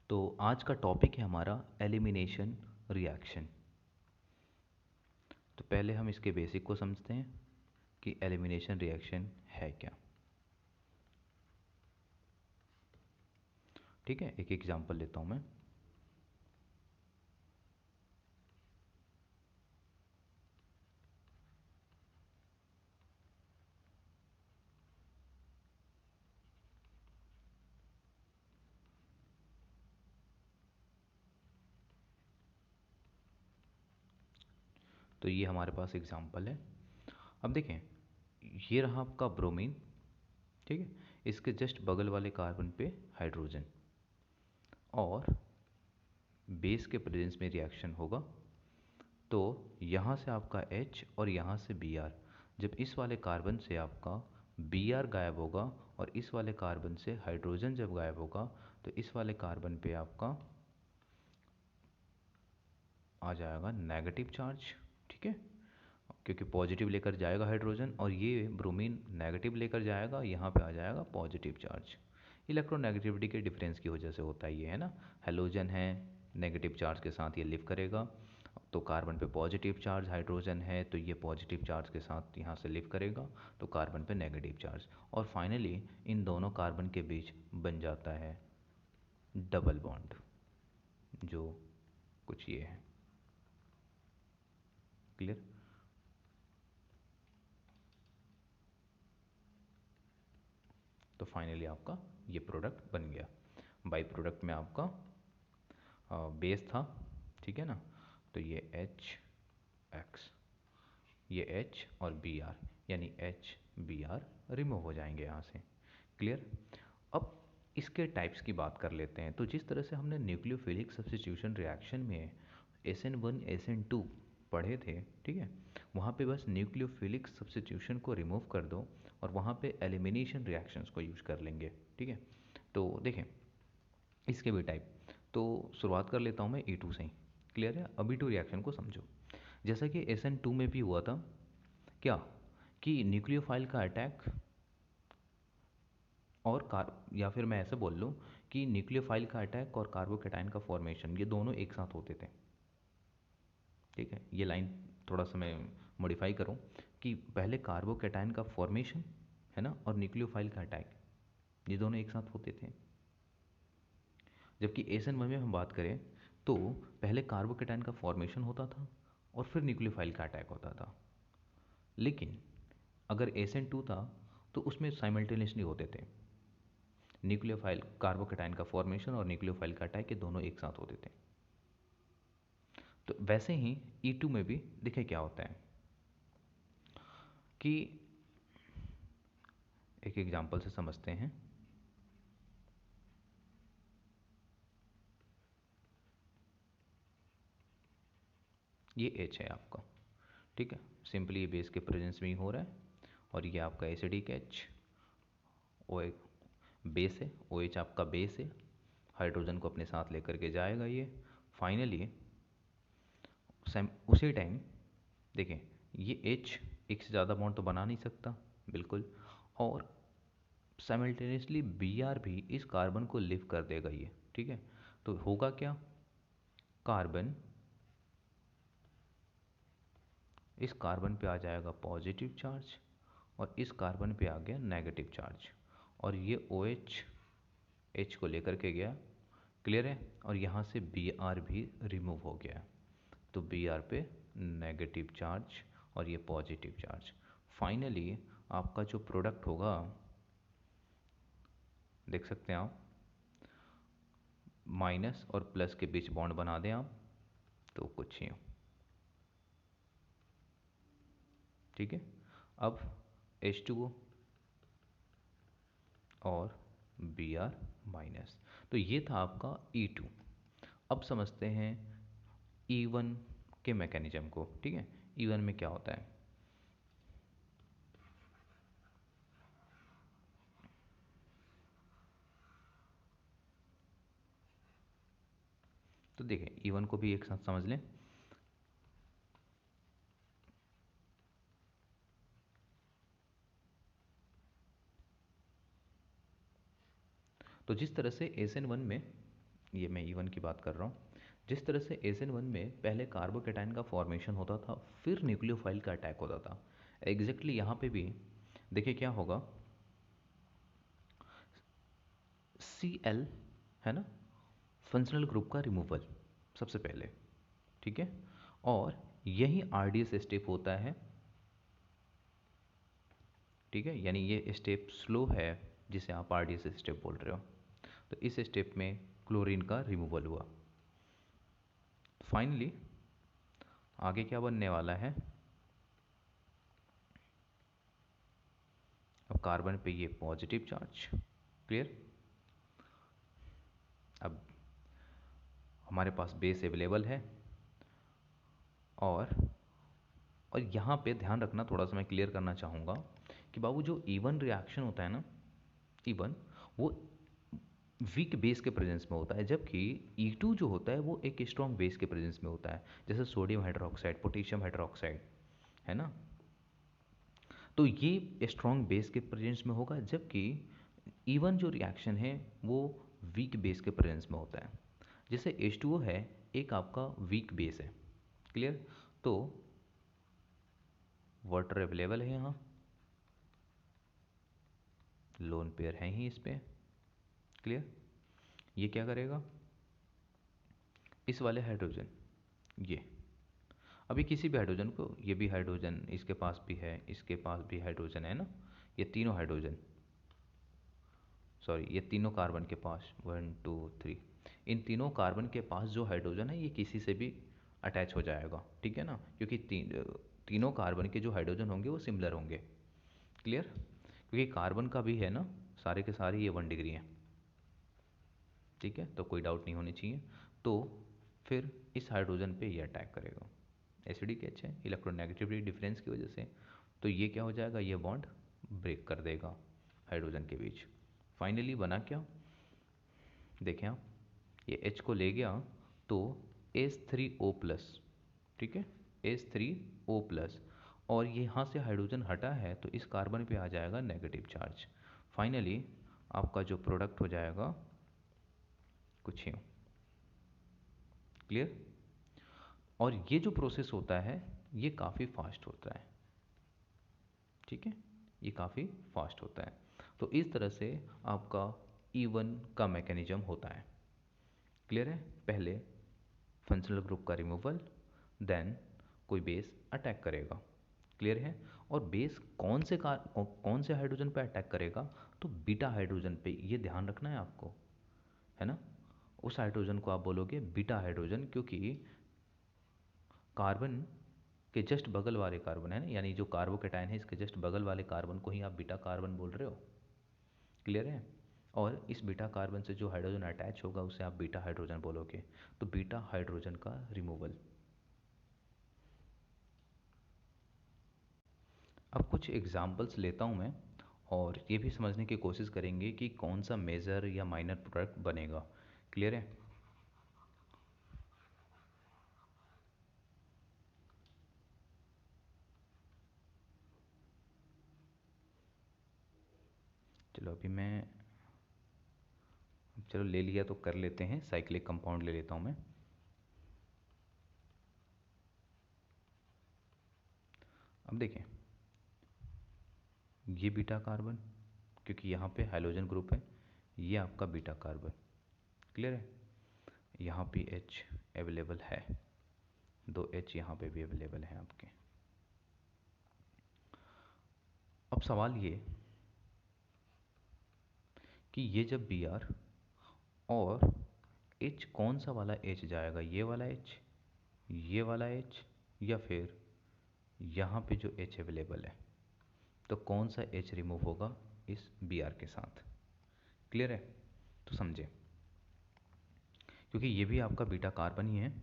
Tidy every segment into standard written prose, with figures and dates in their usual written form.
तो आज का टॉपिक है हमारा एलिमिनेशन रिएक्शन। तो पहले हम इसके बेसिक को समझते हैं कि एलिमिनेशन रिएक्शन है क्या। ठीक है, एक एग्जांपल लेता हूं मैं। तो ये हमारे पास एग्जांपल है। अब देखें, ये रहा आपका ब्रोमीन। ठीक है, इसके जस्ट बगल वाले कार्बन पे हाइड्रोजन, और बेस के प्रेजेंस में रिएक्शन होगा तो यहाँ से आपका H और यहाँ से Br, जब इस वाले कार्बन से आपका Br गायब होगा और इस वाले कार्बन से हाइड्रोजन जब गायब होगा तो इस वाले कार्बन पे आपका आ जाएगा नेगेटिव चार्ज। ठीक है, क्योंकि पॉजिटिव लेकर जाएगा हाइड्रोजन और ये ब्रोमीन नेगेटिव लेकर जाएगा, यहाँ पे आ जाएगा पॉजिटिव चार्ज। इलेक्ट्रोनेगेटिविटी के डिफरेंस की वजह से होता है ये, है ना। हेलोजन है, नेगेटिव चार्ज के साथ ये लिव करेगा, तो कार्बन पे पॉजिटिव चार्ज, हाइड्रोजन है तो ये पॉजिटिव चार्ज के साथ यहाँ से लिव करेगा, तो कार्बन पे नेगेटिव चार्ज, और फाइनली इन दोनों कार्बन के बीच बन जाता है डबल बॉन्ड, जो कुछ ये है। क्लियर? तो फाइनली आपका ये प्रोडक्ट बन गया। बाई प्रोडक्ट में आपका बेस था, ठीक है ना। तो ये HX, ये H और Br, यानी HBr रिमूव हो जाएंगे यहाँ से। क्लियर? अब इसके टाइप्स की बात कर लेते हैं। तो जिस तरह से हमने न्यूक्लियोफिलिक सब्स्टिट्यूशन रिएक्शन में SN1 SN2 पढ़े थे, ठीक है, वहाँ पे बस न्यूक्लियोफिलिक सब्स्टिट्यूशन को रिमूव कर दो और वहाँ पे एलिमिनेशन रिएक्शंस को यूज कर लेंगे। ठीक है, तो देखें इसके भी टाइप। तो शुरुआत कर लेता हूँ मैं E2 से ही। क्लियर है? अब E2 रिएक्शन को समझो। जैसा कि SN2 में भी हुआ था क्या, कि न्यूक्लियोफाइल का अटैक और या फिर मैं ऐसे बोल लूँ कि न्यूक्लियोफाइल का अटैक और कार्बोकैटायन का फॉर्मेशन, ये दोनों एक साथ होते थे। ठीक है, ये लाइन थोड़ा सा मैं मॉडिफाई करूँ कि पहले कार्बोकैटायन का फॉर्मेशन, है ना, और न्यूक्लियोफाइल का अटैक, ये दोनों एक साथ होते थे। जबकि SN1 में हम बात करें तो पहले कार्बोकैटायन का फॉर्मेशन होता था और फिर न्यूक्लियोफाइल का अटैक होता था। लेकिन अगर SN2 था तो उसमें साइमल्टेनियसली होते थे, न्यूक्लियोफाइल कार्बोकैटायन का फॉर्मेशन और न्यूक्लियोफाइल का अटैक, ये दोनों एक साथ होते थे। तो वैसे ही E2 में भी देखें क्या होता है कि एक एग्जांपल से समझते हैं। ये H है आपका, ठीक है, सिंपली बेस के प्रेजेंस में ही हो रहा है, और ये आपका एसिडिक H, ओ बेस है, OH आपका बेस है, हाइड्रोजन को अपने साथ लेकर के जाएगा ये। फाइनली उसी टाइम देखें, ये H एक से ज़्यादा बॉन्ड तो बना नहीं सकता, बिल्कुल, और साइमल्टेनियसली Br भी इस कार्बन को लिव कर देगा ये। ठीक है, तो होगा क्या, कार्बन इस कार्बन पे आ जाएगा पॉजिटिव चार्ज और इस कार्बन पे आ गया नेगेटिव चार्ज, और ये OH H को लेकर के गया। क्लियर है? और यहाँ से Br भी रिमूव हो गया, तो Br पे नेगेटिव चार्ज और ये पॉजिटिव चार्ज। फाइनली आपका जो प्रोडक्ट होगा, देख सकते हैं आप, माइनस और प्लस के बीच बॉन्ड बना दें आप, तो कुछ यूँ। ठीक है, अब H2O और Br माइनस। तो ये था आपका E2। अब समझते हैं E1 के मैकेनिज्म को। ठीक है, E1 में क्या होता है। तो देखें E1 को भी एक साथ समझ लें। तो जिस तरह से SN1 में ये मैं E1 की बात कर रहा हूँ। जिस तरह से SN1 में पहले कार्बोकेटाइन का फॉर्मेशन होता था, फिर न्यूक्लियोफाइल का अटैक होता था, एग्जैक्टली यहाँ पे भी देखिए क्या होगा। Cl है ना, फंक्शनल ग्रुप का रिमूवल सबसे पहले, ठीक है, और यही RDS स्टेप होता है, ठीक है, यानी ये स्टेप स्लो है जिसे आप RDS स्टेप बोल रहे हो। तो इस स्टेप में क्लोरीन का रिमूवल हुआ। फाइनली आगे क्या बनने वाला है, अब कार्बन पे ये पॉजिटिव चार्ज, क्लियर। अब हमारे पास बेस अवेलेबल है, और यहाँ पे ध्यान रखना, थोड़ा सा मैं क्लियर करना चाहूँगा कि बाबू जो E1 रिएक्शन होता है ना, E1 वो वीक बेस के प्रेजेंस में होता है, जबकि E2 जो होता है वो एक स्ट्रॉन्ग बेस के प्रेजेंस में होता है, जैसे सोडियम हाइड्रोक्साइड, पोटेशियम हाइड्रोक्साइड, है ना। तो ये स्ट्रॉन्ग बेस के प्रेजेंस में होगा, जबकि E1 जो रिएक्शन है वो वीक बेस के प्रेजेंस में होता है। जैसे H2O है, एक आपका वीक बेस है, क्लियर। तो वाटर अवेलेबल है यहाँ, लोन पेयर है ही इस पे, क्लियर। ये क्या करेगा, इस वाले हाइड्रोजन, ये अभी किसी भी हाइड्रोजन को, ये भी हाइड्रोजन इसके पास भी है, इसके पास भी हाइड्रोजन है ना, ये तीनों हाइड्रोजन, सॉरी ये तीनों कार्बन के पास 1 2 3, इन तीनों कार्बन के पास जो हाइड्रोजन है ये किसी से भी अटैच हो जाएगा, ठीक है ना, क्योंकि तीनों कार्बन के जो हाइड्रोजन होंगे वो सिमिलर होंगे, क्लियर। क्योंकि कार्बन का भी है ना, सारे के सारे ये 1 डिग्री हैं, ठीक है, तो कोई डाउट नहीं होनी चाहिए। तो फिर इस हाइड्रोजन पे ये अटैक करेगा, एसिडिक एच है, इलेक्ट्रोनेगेटिविटी डिफरेंस की वजह से, तो ये क्या हो जाएगा, ये बॉन्ड ब्रेक कर देगा हाइड्रोजन के बीच। फाइनली बना क्या, देखें आप, ये H को ले गया तो H3O+, ठीक है, H3O+, और ये यहाँ से हाइड्रोजन हटा है तो इस कार्बन पे आ जाएगा नेगेटिव चार्ज। फाइनली आपका जो प्रोडक्ट हो जाएगा कुछ यूँ, क्लियर। और ये जो प्रोसेस होता है ये काफ़ी फास्ट होता है, ठीक है, ये काफ़ी फास्ट होता है। तो इस तरह से आपका E1 का मैकेनिज्म होता है, क्लियर है। पहले फंक्शनल ग्रुप का रिमूवल, देन कोई बेस अटैक करेगा, क्लियर है। और बेस कौन से हाइड्रोजन पे अटैक करेगा, तो बीटा हाइड्रोजन पे, ये ध्यान रखना है आपको, है ना। उस हाइड्रोजन को आप बोलोगे बीटा हाइड्रोजन, क्योंकि कार्बन के जस्ट बगल वाले कार्बन है ना, यानी जो कार्बोकेटाइन है इसके जस्ट बगल वाले कार्बन को ही आप बीटा कार्बन बोल रहे हो, क्लियर है। और इस बीटा कार्बन से जो हाइड्रोजन अटैच होगा उसे आप बीटा हाइड्रोजन बोलोगे, तो बीटा हाइड्रोजन का रिमूवल। अब कुछ एग्जांपल्स लेता हूँ मैं, और ये भी समझने की कोशिश करेंगे कि कौन सा मेजर या माइनर प्रोडक्ट बनेगा, क्लियर है। चलो अभी मैं, चलो ले लिया तो कर लेते हैं, साइक्लिक कंपाउंड ले लेता हूँ मैं। अब देखें, ये बीटा कार्बन, क्योंकि यहाँ पे हाइड्रोजन ग्रुप है, ये आपका बीटा कार्बन, क्लियर है। यहाँ भी H अवेलेबल है, 2H यहाँ पे भी अवेलेबल है आपके। अब सवाल ये कि ये जब Br और H, कौन सा वाला H जाएगा, ये वाला H, ये वाला H, या फिर यहाँ पे जो H अवेलेबल है, तो कौन सा H रिमूव होगा इस Br के साथ, क्लियर है। तो समझे, क्योंकि ये भी आपका बीटा कार्बन ही है,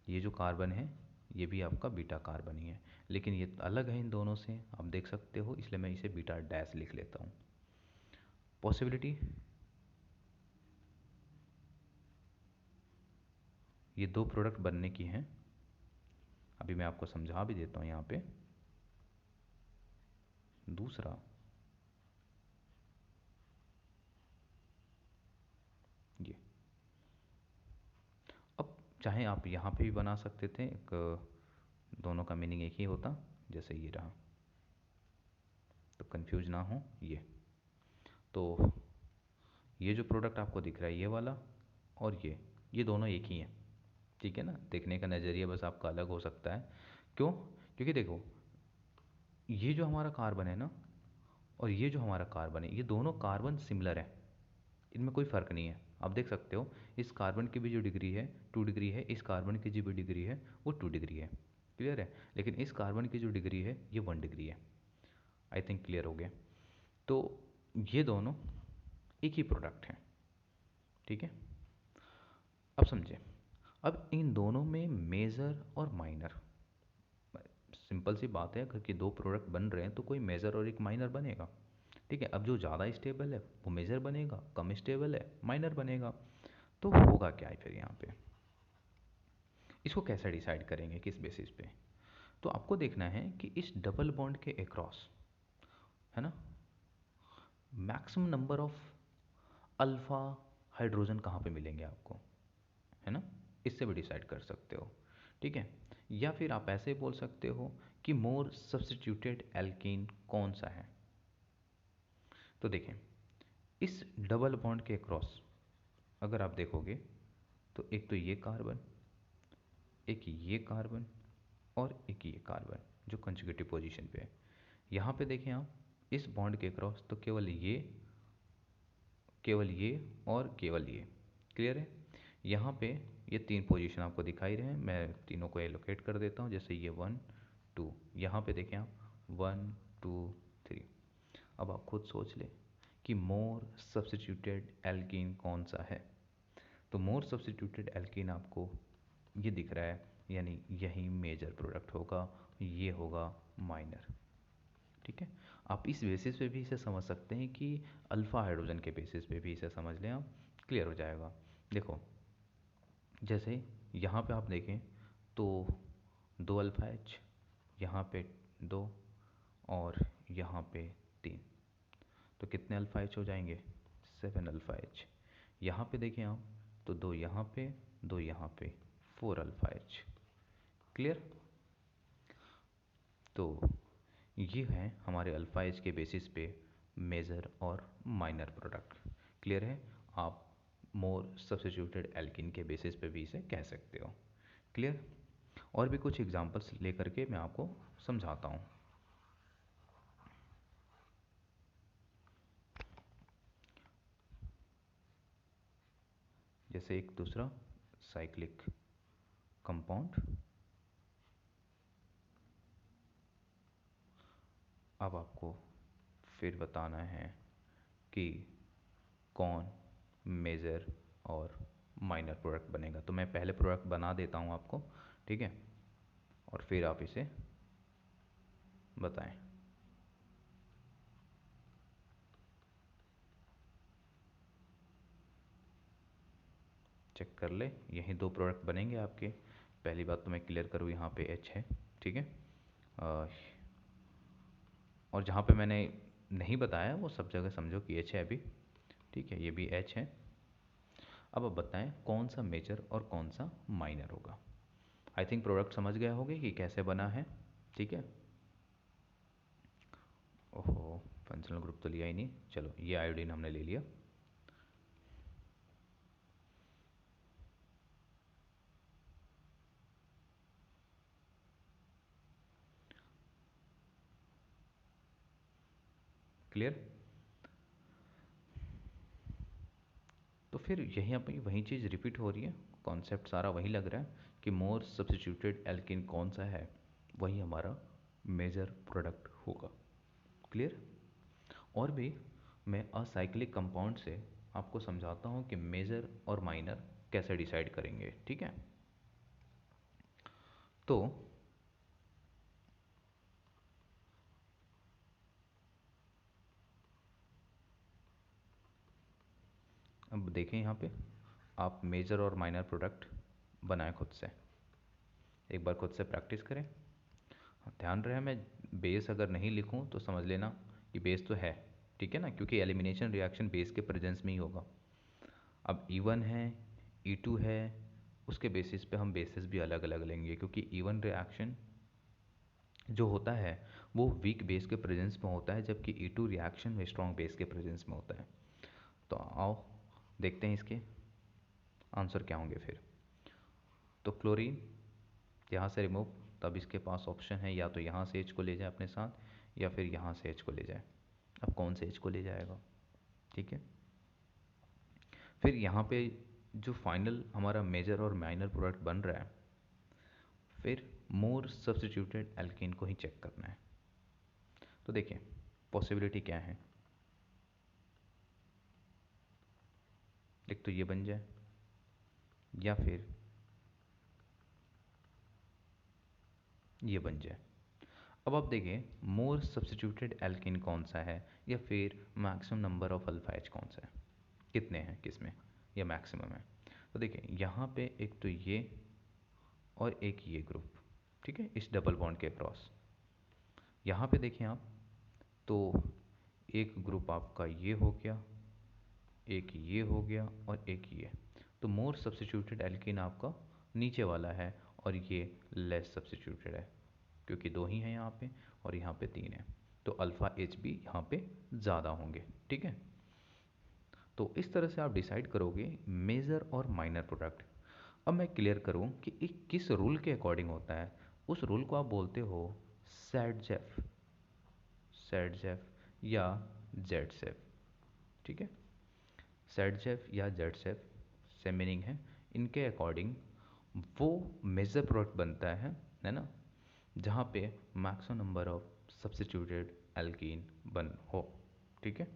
ये जो कार्बन है ये भी आपका बीटा कार्बन ही है, लेकिन ये अलग है इन दोनों से, आप देख सकते हो, इसलिए मैं इसे बीटा डैश लिख लेता हूँ। पॉसिबिलिटी, ये दो प्रोडक्ट बनने की हैं, अभी मैं आपको समझा भी देता हूँ यहाँ पे। दूसरा, ये चाहे आप यहाँ पे भी बना सकते थे, एक दोनों का मीनिंग एक ही होता, जैसे ये रहा, तो कंफ्यूज ना हो ये। तो ये जो प्रोडक्ट आपको दिख रहा है ये वाला और ये दोनों एक ही हैं, ठीक है ना। देखने का नज़रिया बस आपका अलग हो सकता है। क्यों? क्योंकि देखो, ये जो हमारा कार्बन है ना और ये जो हमारा कार्बन है, ये दोनों कार्बन सिमिलर है, इनमें कोई फ़र्क नहीं है। आप देख सकते हो इस कार्बन की भी जो डिग्री है 2 डिग्री है, इस कार्बन की जो भी डिग्री है वो 2 डिग्री है, क्लियर है। लेकिन इस कार्बन की जो डिग्री है ये 1 डिग्री है। आई थिंक क्लियर हो गया। तो ये दोनों एक ही प्रोडक्ट हैं, ठीक है। अब समझे, अब इन दोनों में मेजर और माइनर, सिंपल सी बात है, अगर कि दो प्रोडक्ट बन रहे हैं तो कोई मेजर और एक माइनर बनेगा, ठीक है। अब जो ज़्यादा स्टेबल है वो मेजर बनेगा, कम स्टेबल है माइनर बनेगा। तो होगा क्या है फिर यहाँ पे, इसको कैसे डिसाइड करेंगे, किस बेसिस पे? तो आपको देखना है कि इस डबल बॉन्ड के अक्रॉस, है ना, maximum number of alpha hydrogen कहाँ पे मिलेंगे आपको, है ना। इससे भी डिसाइड कर सकते हो, ठीक है। या फिर आप ऐसे बोल सकते हो कि मोर सब्स्टिट्यूटेड एल्कीन कौन सा है। तो देखें, इस डबल बॉन्ड के क्रॉस अगर आप देखोगे तो एक तो ये कार्बन, एक ये कार्बन और एक ये कार्बन जो कंजुगेटिव पोजीशन पे है। यहाँ पे देखें आप, इस बॉन्ड के क्रॉस तो केवल ये, केवल ये और केवल ये, क्लियर है। यहाँ पे ये 3 पोजीशन आपको दिखाई रहे हैं, मैं तीनों को एलोकेट कर देता हूँ, जैसे ये 1 2, यहाँ पे देखें आप 1 2 3। अब आप खुद सोच लें कि मोर सब्स्टिट्यूटेड एल्कीन कौन सा है। तो मोर सब्स्टिट्यूटेड एल्कीन आपको ये दिख रहा है, यानी यही मेजर प्रोडक्ट होगा, ये होगा माइनर, ठीक है। आप इस बेसिस पे भी इसे समझ सकते हैं कि अल्फ़ा हाइड्रोजन के बेसिस पे भी इसे समझ लें आप, क्लियर हो जाएगा। देखो, जैसे यहाँ पे आप देखें तो 2 अल्फ़ा एच, यहाँ पे 2 और यहाँ पे 3, तो कितने अल्फ़ा एच हो जाएंगे? 7 अल्फ़ा एच। यहाँ पे देखें आप तो 2 यहाँ पे, 2 यहाँ पे, 4 अल्फ़ा एच, क्लियर। तो ये है हमारे अल्फ़ा एच के बेसिस पे मेजर और माइनर प्रोडक्ट, क्लियर है। आप मोर सब्स्टिट्यूटेड एल्किन के बेसिस पे भी इसे कह सकते हो, क्लियर। और भी कुछ एग्जांपल्स लेकर के मैं आपको समझाता हूँ। जैसे एक दूसरा साइक्लिक कंपाउंड, अब आपको फिर बताना है कि कौन मेजर और माइनर प्रोडक्ट बनेगा। तो मैं पहले प्रोडक्ट बना देता हूँ आपको, ठीक है, और फिर आप इसे बताएं। चेक कर ले, यही 2 प्रोडक्ट बनेंगे आपके। पहली बात तो मैं क्लियर करूँ, यहाँ पे एच है, ठीक है। अ, और जहाँ पे मैंने नहीं बताया वो सब जगह समझो कि एच है अभी, ठीक है, ये भी एच है। अब आप बताएं कौन सा मेजर और कौन सा माइनर होगा। आई थिंक प्रोडक्ट समझ गए होंगे कि कैसे बना है, ठीक है। ओहो, फंक्शनल ग्रुप तो लिया ही नहीं, चलो ये आयोडीन हमने ले लिया। क्लियर। तो फिर यहीं पर वही चीज़ रिपीट हो रही है, कॉन्सेप्ट सारा वही लग रहा है कि मोर सब्स्टिट्यूटेड एल्किन कौन सा है, वही हमारा मेजर प्रोडक्ट होगा, क्लियर। और भी मैं असाइक्लिक कंपाउंड से आपको समझाता हूँ कि मेजर और माइनर कैसे डिसाइड करेंगे, ठीक है। तो अब देखें यहाँ पे, आप मेजर और माइनर प्रोडक्ट बनाएं खुद से, एक बार खुद से प्रैक्टिस करें। ध्यान रहे मैं बेस अगर नहीं लिखूं तो समझ लेना कि बेस तो है, ठीक है ना, क्योंकि एलिमिनेशन रिएक्शन बेस के प्रेजेंस में ही होगा। अब E1 है, E2 है, उसके बेसिस पे हम बेसिस भी अलग अलग लेंगे, क्योंकि इवन रिएक्शन जो होता है वो वीक बेस के प्रेजेंस में होता है, जबकि E2 रिएक्शन में स्ट्रॉन्ग बेस के प्रेजेंस में होता है। तो आओ देखते हैं इसके आंसर क्या होंगे फिर। तो क्लोरीन यहाँ से रिमूव, तब इसके पास ऑप्शन है या तो यहाँ से H को ले जाए अपने साथ या फिर यहाँ से H को ले जाए। अब कौन से H को ले जाएगा, ठीक है। फिर यहाँ पे जो फाइनल हमारा मेजर और माइनर प्रोडक्ट बन रहा है, फिर मोर सब्स्टिट्यूटेड एल्कीन को ही चेक करना है। तो देखिए पॉसिबिलिटी क्या है, एक तो ये बन जाए या फिर ये बन जाए। अब आप देखिए मोर सब्स्टिट्यूटेड एल्कीन कौन सा है या फिर maximum number of alpha H कौन सा है, कितने हैं किसमें, या मैक्सिमम है। तो देखिए यहाँ पे एक तो ये और एक ये ग्रुप, ठीक है, इस डबल बॉन्ड के क्रॉस। यहाँ पे देखिए आप, तो एक ग्रुप आपका ये हो गया, एक ये हो गया और एक ये। तो मोर सब्स्टिट्यूटेड एल्कीन आपका नीचे वाला है और ये लेस सब्स्टिट्यूटेड है, क्योंकि दो ही हैं यहाँ पे और यहाँ पे तीन है, तो अल्फ़ा एच भी यहाँ पे ज़्यादा होंगे, ठीक है। तो इस तरह से आप डिसाइड करोगे मेजर और माइनर प्रोडक्ट। अब मैं क्लियर करूँ कि ये किस रूल के अकॉर्डिंग होता है। उस रूल को आप बोलते हो सैडजेफ, सैडजेफ या जेडसेफ, ठीक है। सैडजेफ या जेडसेफ से मीनिंग है इनके अकॉर्डिंग वो मेजर प्रोडक्ट बनता है ना, जहाँ पे maximum number of substituted alkene बन हो, ठीक है।